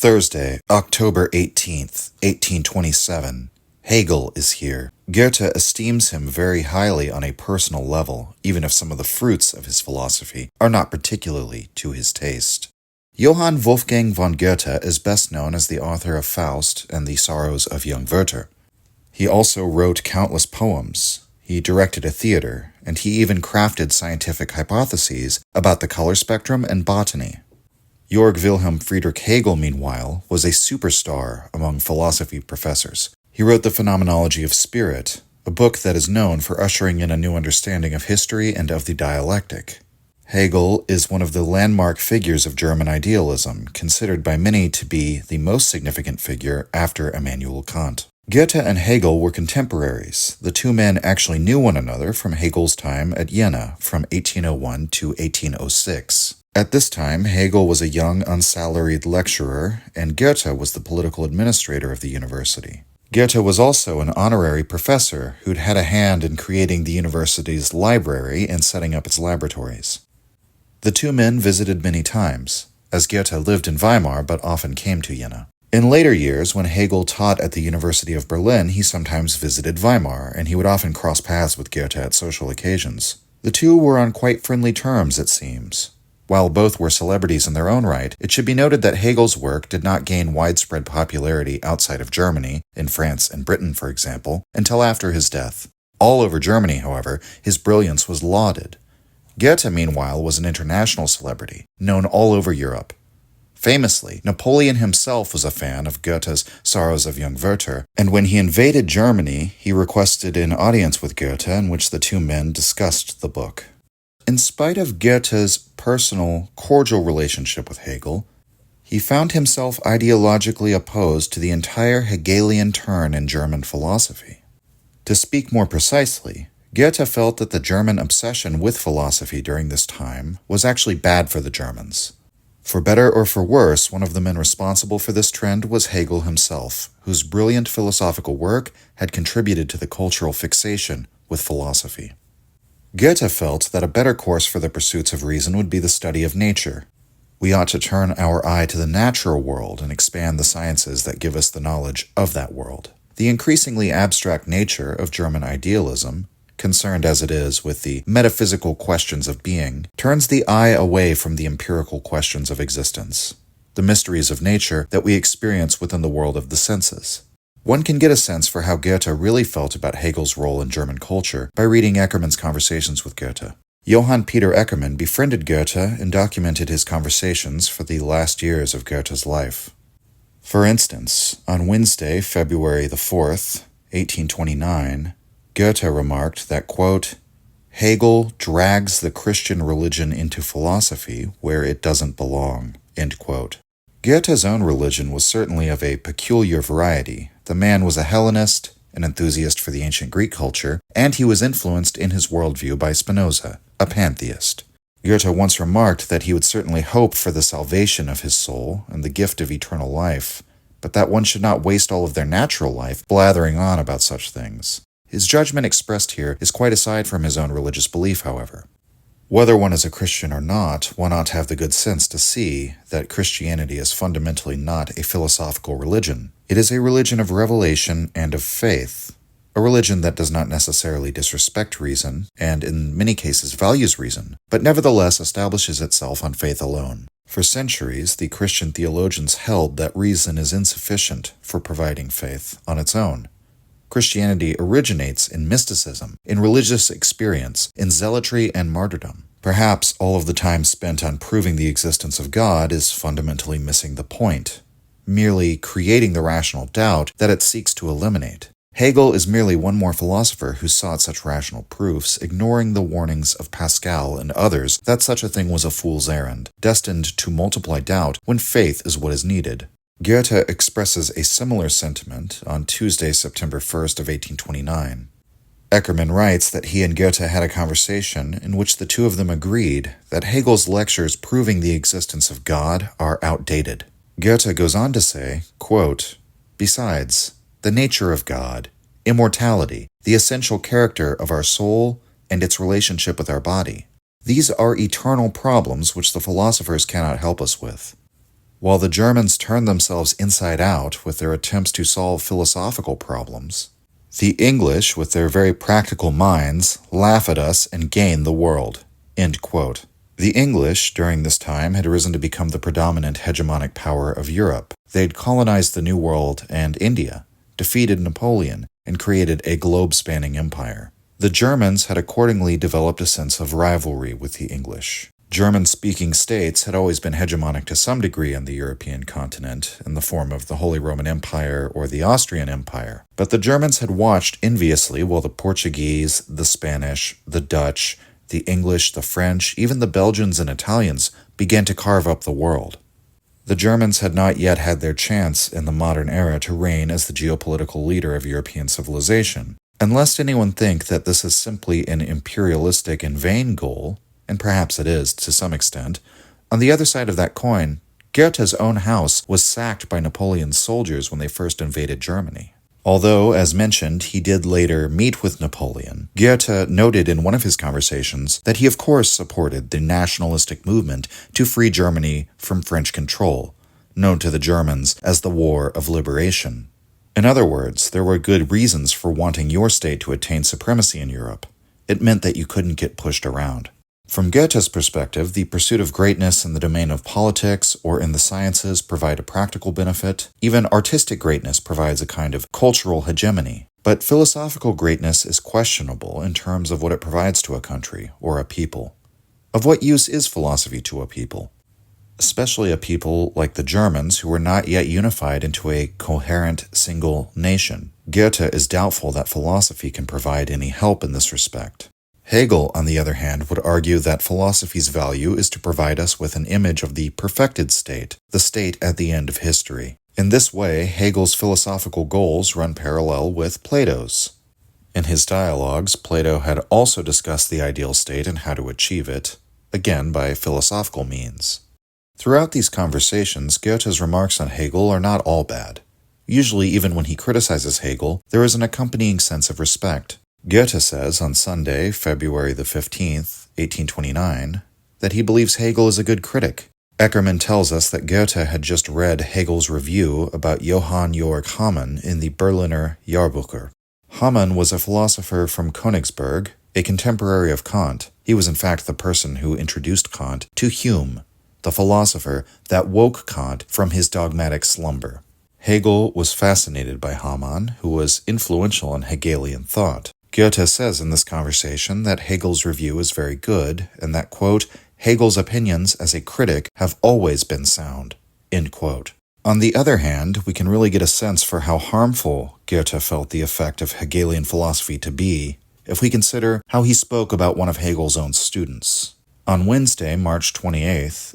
Thursday, October 18th, 1827. Hegel is here. Goethe esteems him very highly on a personal level, even if some of the fruits of his philosophy are not particularly to his taste. Johann Wolfgang von Goethe is best known as the author of Faust and the Sorrows of Young Werther. He also wrote countless poems. He directed a theater, and he even crafted scientific hypotheses about the color spectrum and botany. Georg Wilhelm Friedrich Hegel, meanwhile, was a superstar among philosophy professors. He wrote The Phenomenology of Spirit, a book that is known for ushering in a new understanding of history and of the dialectic. Hegel is one of the landmark figures of German idealism, considered by many to be the most significant figure after Immanuel Kant. Goethe and Hegel were contemporaries. The two men actually knew one another from Hegel's time at Jena from 1801 to 1806. At this time, Hegel was a young, unsalaried lecturer, and Goethe was the political administrator of the university. Goethe was also an honorary professor who'd had a hand in creating the university's library and setting up its laboratories. The two men visited many times, as Goethe lived in Weimar but often came to Jena. In later years, when Hegel taught at the University of Berlin, he sometimes visited Weimar, and he would often cross paths with Goethe at social occasions. The two were on quite friendly terms, it seems. While both were celebrities in their own right, it should be noted that Hegel's work did not gain widespread popularity outside of Germany, in France and Britain, for example, until after his death. All over Germany, however, his brilliance was lauded. Goethe, meanwhile, was an international celebrity, known all over Europe. Famously, Napoleon himself was a fan of Goethe's Sorrows of Young Werther, and when he invaded Germany, he requested an audience with Goethe in which the two men discussed the book. In spite of Goethe's personal, cordial relationship with Hegel, he found himself ideologically opposed to the entire Hegelian turn in German philosophy. To speak more precisely, Goethe felt that the German obsession with philosophy during this time was actually bad for the Germans. For better or for worse, one of the men responsible for this trend was Hegel himself, whose brilliant philosophical work had contributed to the cultural fixation with philosophy. Goethe felt that a better course for the pursuits of reason would be the study of nature. We ought to turn our eye to the natural world and expand the sciences that give us the knowledge of that world. The increasingly abstract nature of German idealism, concerned as it is with the metaphysical questions of being, turns the eye away from the empirical questions of existence, the mysteries of nature that we experience within the world of the senses. One can get a sense for how Goethe really felt about Hegel's role in German culture by reading Eckermann's conversations with Goethe. Johann Peter Eckermann befriended Goethe and documented his conversations for the last years of Goethe's life. For instance, on Wednesday, February the 4th, 1829, Goethe remarked that, quote, Hegel drags the Christian religion into philosophy where it doesn't belong, end quote. Goethe's own religion was certainly of a peculiar variety. The man was a Hellenist, an enthusiast for the ancient Greek culture, and he was influenced in his worldview by Spinoza, a pantheist. Goethe once remarked that he would certainly hope for the salvation of his soul and the gift of eternal life, but that one should not waste all of their natural life blathering on about such things. His judgment expressed here is quite aside from his own religious belief, however. Whether one is a Christian or not, one ought to have the good sense to see that Christianity is fundamentally not a philosophical religion. It is a religion of revelation and of faith, a religion that does not necessarily disrespect reason, and in many cases values reason, but nevertheless establishes itself on faith alone. For centuries, the Christian theologians held that reason is insufficient for providing faith on its own. Christianity originates in mysticism, in religious experience, in zealotry and martyrdom. Perhaps all of the time spent on proving the existence of God is fundamentally missing the point, merely creating the rational doubt that it seeks to eliminate. Hegel is merely one more philosopher who sought such rational proofs, ignoring the warnings of Pascal and others that such a thing was a fool's errand, destined to multiply doubt when faith is what is needed. Goethe expresses a similar sentiment on Tuesday, September 1st of 1829. Eckermann writes that he and Goethe had a conversation in which the two of them agreed that Hegel's lectures proving the existence of God are outdated. Goethe goes on to say, quote, Besides, the nature of God, immortality, the essential character of our soul, and its relationship with our body. These are eternal problems which the philosophers cannot help us with. While the Germans turn themselves inside out with their attempts to solve philosophical problems, the English, with their very practical minds, laugh at us and gain the world." End quote. The English, during this time, had risen to become the predominant hegemonic power of Europe. They'd colonized the New World and India, defeated Napoleon, and created a globe-spanning empire. The Germans had accordingly developed a sense of rivalry with the English. German-speaking states had always been hegemonic to some degree on the European continent, in the form of the Holy Roman Empire or the Austrian Empire. But the Germans had watched enviously while the Portuguese, the Spanish, the Dutch, the English, the French, even the Belgians and Italians began to carve up the world. The Germans had not yet had their chance in the modern era to reign as the geopolitical leader of European civilization. And lest anyone think that this is simply an imperialistic and vain goal, and perhaps it is to some extent, on the other side of that coin, Goethe's own house was sacked by Napoleon's soldiers when they first invaded Germany. Although, as mentioned, he did later meet with Napoleon, Goethe noted in one of his conversations that he of course supported the nationalistic movement to free Germany from French control, known to the Germans as the War of Liberation. In other words, there were good reasons for wanting your state to attain supremacy in Europe. It meant that you couldn't get pushed around. From Goethe's perspective, the pursuit of greatness in the domain of politics or in the sciences provide a practical benefit. Even artistic greatness provides a kind of cultural hegemony. But philosophical greatness is questionable in terms of what it provides to a country or a people. Of what use is philosophy to a people? Especially a people like the Germans who were not yet unified into a coherent single nation. Goethe is doubtful that philosophy can provide any help in this respect. Hegel, on the other hand, would argue that philosophy's value is to provide us with an image of the perfected state, the state at the end of history. In this way, Hegel's philosophical goals run parallel with Plato's. In his dialogues, Plato had also discussed the ideal state and how to achieve it, again by philosophical means. Throughout these conversations, Goethe's remarks on Hegel are not all bad. Usually, even when he criticizes Hegel, there is an accompanying sense of respect. Goethe says on Sunday, February the 15th, 1829, that he believes Hegel is a good critic. Eckermann tells us that Goethe had just read Hegel's review about Johann Georg Hamann in the Berliner Jahrbucher. Hamann was a philosopher from Königsberg, a contemporary of Kant. He was in fact the person who introduced Kant to Hume, the philosopher that woke Kant from his dogmatic slumber. Hegel was fascinated by Hamann, who was influential in Hegelian thought. Goethe says in this conversation that Hegel's review is very good, and that, quote, Hegel's opinions as a critic have always been sound, end quote. On the other hand, we can really get a sense for how harmful Goethe felt the effect of Hegelian philosophy to be if we consider how he spoke about one of Hegel's own students. On Wednesday, March 28,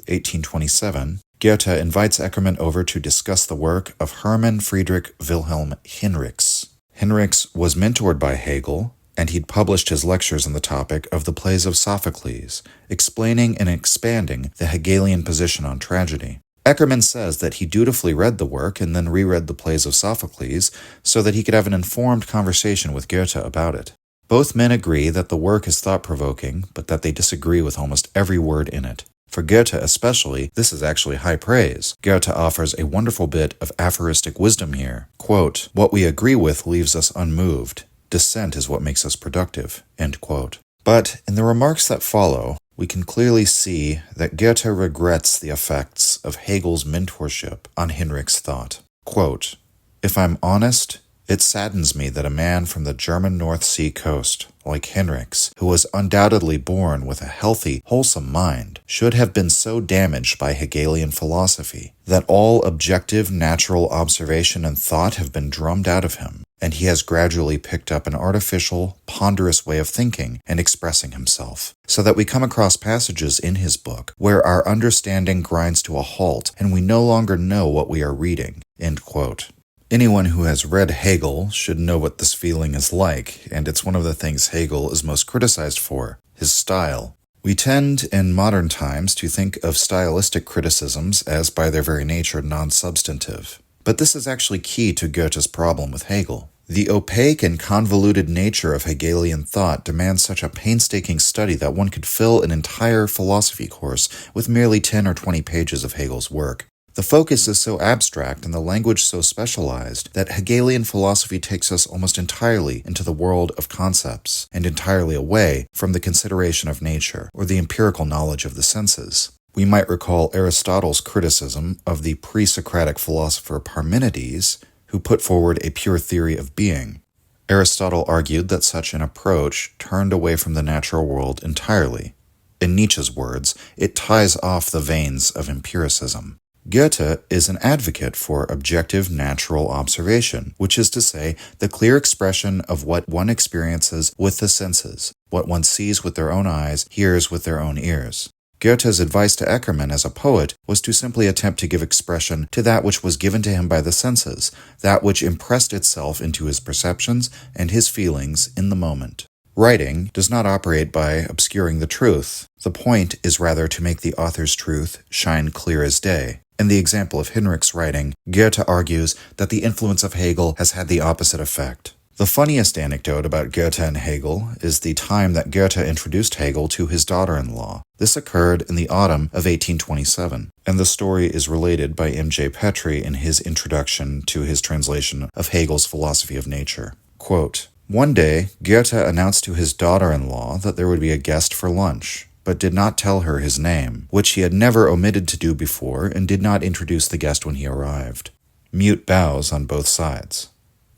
1827, Goethe invites Eckermann over to discuss the work of Hermann Friedrich Wilhelm Hinrichs. Hinrichs was mentored by Hegel, and he'd published his lectures on the topic of the plays of Sophocles, explaining and expanding the Hegelian position on tragedy. Eckermann says that he dutifully read the work and then reread the plays of Sophocles so that he could have an informed conversation with Goethe about it. Both men agree that the work is thought-provoking, but that they disagree with almost every word in it. For Goethe especially, this is actually high praise. Goethe offers a wonderful bit of aphoristic wisdom here. Quote, what we agree with leaves us unmoved. Dissent is what makes us productive. End quote. But in the remarks that follow, we can clearly see that Goethe regrets the effects of Hegel's mentorship on Hinrichs' thought. Quote, if I'm honest, it saddens me that a man from the German North Sea coast, like Hinrichs, who was undoubtedly born with a healthy, wholesome mind, should have been so damaged by Hegelian philosophy that all objective natural observation and thought have been drummed out of him, and he has gradually picked up an artificial, ponderous way of thinking and expressing himself, so that we come across passages in his book where our understanding grinds to a halt and we no longer know what we are reading. End quote. Anyone who has read Hegel should know what this feeling is like, and it's one of the things Hegel is most criticized for, his style. We tend, in modern times, to think of stylistic criticisms as by their very nature non-substantive. But this is actually key to Goethe's problem with Hegel. The opaque and convoluted nature of Hegelian thought demands such a painstaking study that one could fill an entire philosophy course with merely 10 or 20 pages of Hegel's work. The focus is so abstract and the language so specialized that Hegelian philosophy takes us almost entirely into the world of concepts and entirely away from the consideration of nature or the empirical knowledge of the senses. We might recall Aristotle's criticism of the pre-Socratic philosopher Parmenides, who put forward a pure theory of being. Aristotle argued that such an approach turned away from the natural world entirely. In Nietzsche's words, it ties off the veins of empiricism. Goethe is an advocate for objective natural observation, which is to say, the clear expression of what one experiences with the senses, what one sees with their own eyes, hears with their own ears. Goethe's advice to Eckermann as a poet was to simply attempt to give expression to that which was given to him by the senses, that which impressed itself into his perceptions and his feelings in the moment. Writing does not operate by obscuring the truth. The point is rather to make the author's truth shine clear as day. In the example of Hinrich's writing, Goethe argues that the influence of Hegel has had the opposite effect. The funniest anecdote about Goethe and Hegel is the time that Goethe introduced Hegel to his daughter-in-law. This occurred in the autumn of 1827, and the story is related by M.J. Petrie in his introduction to his translation of Hegel's Philosophy of Nature. Quote, "One day, Goethe announced to his daughter-in-law that there would be a guest for lunch, but did not tell her his name, which he had never omitted to do before, and did not introduce the guest when he arrived. Mute bows on both sides.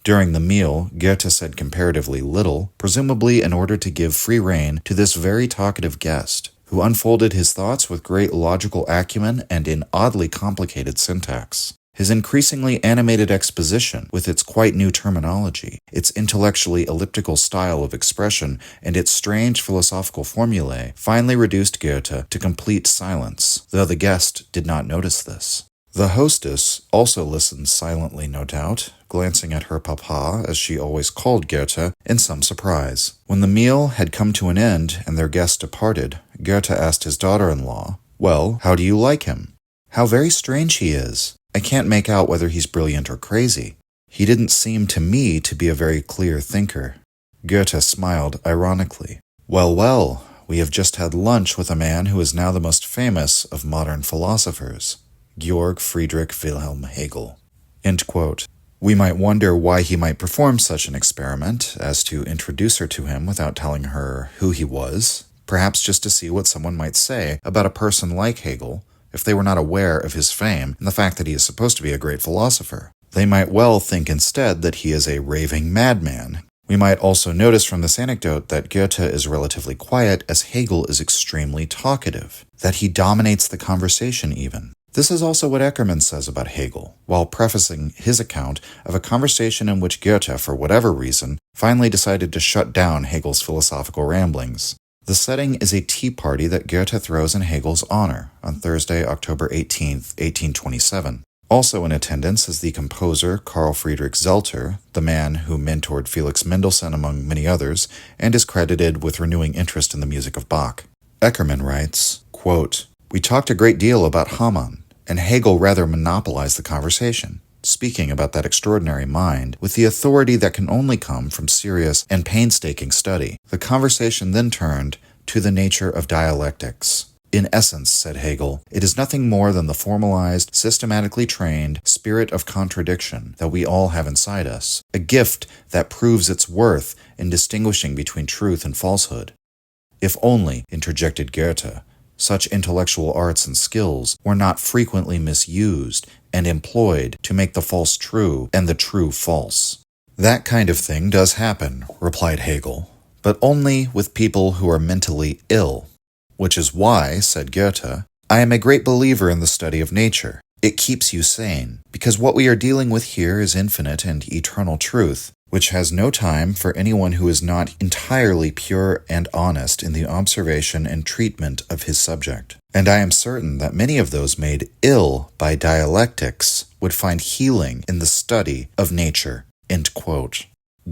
During the meal, Goethe said comparatively little, presumably in order to give free rein to this very talkative guest, who unfolded his thoughts with great logical acumen and in oddly complicated syntax. His increasingly animated exposition, with its quite new terminology, its intellectually elliptical style of expression, and its strange philosophical formulae, finally reduced Goethe to complete silence, though the guest did not notice this. The hostess also listened silently, no doubt, glancing at her papa, as she always called Goethe, in some surprise. When the meal had come to an end and their guest departed, Goethe asked his daughter-in-law, 'Well, how do you like him?' 'How very strange he is. I can't make out whether he's brilliant or crazy. He didn't seem to me to be a very clear thinker.' Goethe smiled ironically. 'Well, well, we have just had lunch with a man who is now the most famous of modern philosophers, Georg Friedrich Wilhelm Hegel.'" End quote. We might wonder why he might perform such an experiment as to introduce her to him without telling her who he was, perhaps just to see what someone might say about a person like Hegel if they were not aware of his fame and the fact that he is supposed to be a great philosopher. They might well think instead that he is a raving madman. We might also notice from this anecdote that Goethe is relatively quiet as Hegel is extremely talkative, that he dominates the conversation even. This is also what Eckermann says about Hegel, while prefacing his account of a conversation in which Goethe, for whatever reason, finally decided to shut down Hegel's philosophical ramblings. The setting is a tea party that Goethe throws in Hegel's honor on Thursday, October 18th, 1827. Also in attendance is the composer Carl Friedrich Zelter, the man who mentored Felix Mendelssohn among many others, and is credited with renewing interest in the music of Bach. Eckermann writes, quote, "We talked a great deal about Hamann, and Hegel rather monopolized the conversation, speaking about that extraordinary mind with the authority that can only come from serious and painstaking study. The conversation then turned to the nature of dialectics. In essence, said Hegel, it is nothing more than the formalized, systematically trained spirit of contradiction that we all have inside us, a gift that proves its worth in distinguishing between truth and falsehood. If only, interjected Goethe, such intellectual arts and skills were not frequently misused and employed to make the false true and the true false." "That kind of thing does happen," replied Hegel, "but only with people who are mentally ill. Which is why," said Goethe, "I am a great believer in the study of nature. It keeps you sane, because what we are dealing with here is infinite and eternal truth, which has no time for anyone who is not entirely pure and honest in the observation and treatment of his subject. And I am certain that many of those made ill by dialectics would find healing in the study of nature." End quote.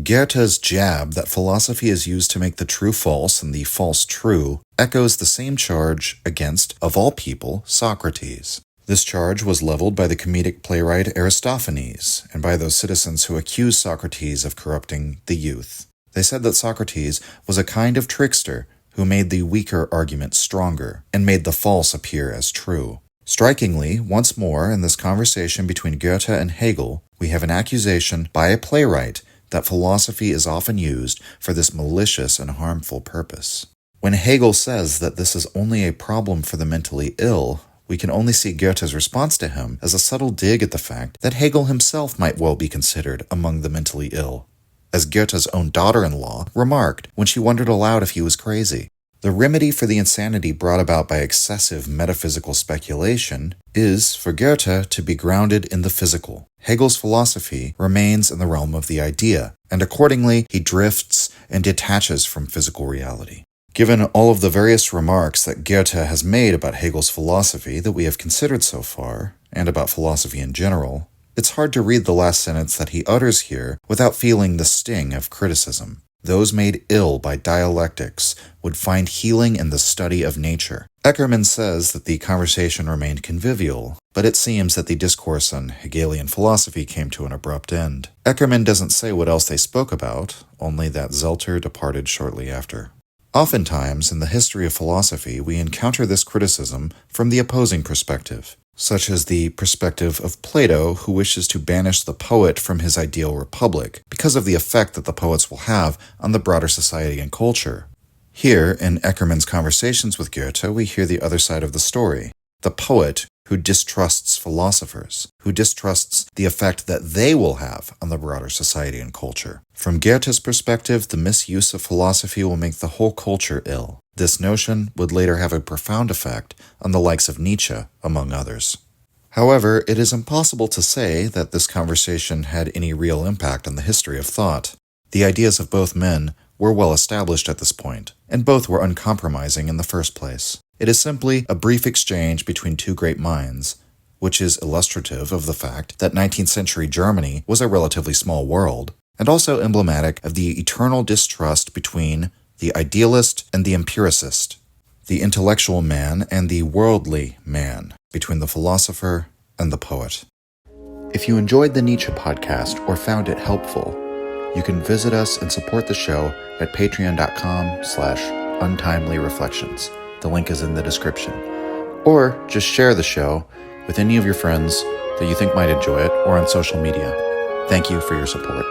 Goethe's jab that philosophy is used to make the true false and the false true echoes the same charge against, of all people, Socrates. This charge was leveled by the comedic playwright Aristophanes, and by those citizens who accused Socrates of corrupting the youth. They said that Socrates was a kind of trickster who made the weaker argument stronger, and made the false appear as true. Strikingly, once more in this conversation between Goethe and Hegel, we have an accusation by a playwright that philosophy is often used for this malicious and harmful purpose. When Hegel says that this is only a problem for the mentally ill, we can only see Goethe's response to him as a subtle dig at the fact that Hegel himself might well be considered among the mentally ill, as Goethe's own daughter-in-law remarked when she wondered aloud if he was crazy. The remedy for the insanity brought about by excessive metaphysical speculation is, for Goethe, to be grounded in the physical. Hegel's philosophy remains in the realm of the idea, and accordingly he drifts and detaches from physical reality. Given all of the various remarks that Goethe has made about Hegel's philosophy that we have considered so far, and about philosophy in general, it's hard to read the last sentence that he utters here without feeling the sting of criticism. Those made ill by dialectics would find healing in the study of nature. Eckermann says that the conversation remained convivial, but it seems that the discourse on Hegelian philosophy came to an abrupt end. Eckermann doesn't say what else they spoke about, only that Zelter departed shortly after. Oftentimes, in the history of philosophy, we encounter this criticism from the opposing perspective, such as the perspective of Plato, who wishes to banish the poet from his ideal republic because of the effect that the poets will have on the broader society and culture. Here, in Eckermann's conversations with Goethe, we hear the other side of the story, the poet who distrusts philosophers, who distrusts the effect that they will have on the broader society and culture. From Goethe's perspective, the misuse of philosophy will make the whole culture ill. This notion would later have a profound effect on the likes of Nietzsche, among others. However, it is impossible to say that this conversation had any real impact on the history of thought. The ideas of both men were well established at this point, and both were uncompromising in the first place. It is simply a brief exchange between two great minds, which is illustrative of the fact that 19th century Germany was a relatively small world, and also emblematic of the eternal distrust between the idealist and the empiricist, the intellectual man and the worldly man, between the philosopher and the poet. If you enjoyed the Nietzsche podcast or found it helpful, you can visit us and support the show at patreon.com/untimely-reflections. The link is in the description. Or just share the show with any of your friends that you think might enjoy it or on social media. Thank you for your support.